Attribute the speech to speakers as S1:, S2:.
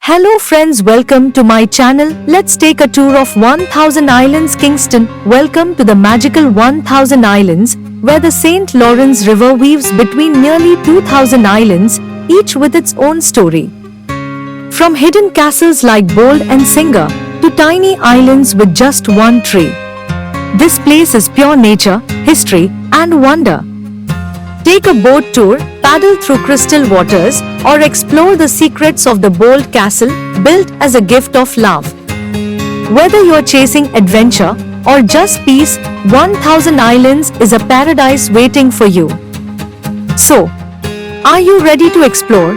S1: Hello friends, welcome to my channel. Let's take a tour of 1000 Islands, Kingston. Welcome to the magical 1000 Islands, where the St. Lawrence River weaves between nearly 2000 islands, each with its own story. From hidden castles like Bold and Singer, to tiny islands with just one tree. This place is pure nature, history, and wonder. Take a boat tour, paddle through crystal waters, or explore the secrets of the Bold Castle, built as a gift of love. Whether you're chasing adventure or just peace, 1000 Islands is a paradise waiting for you. So, are you ready to explore,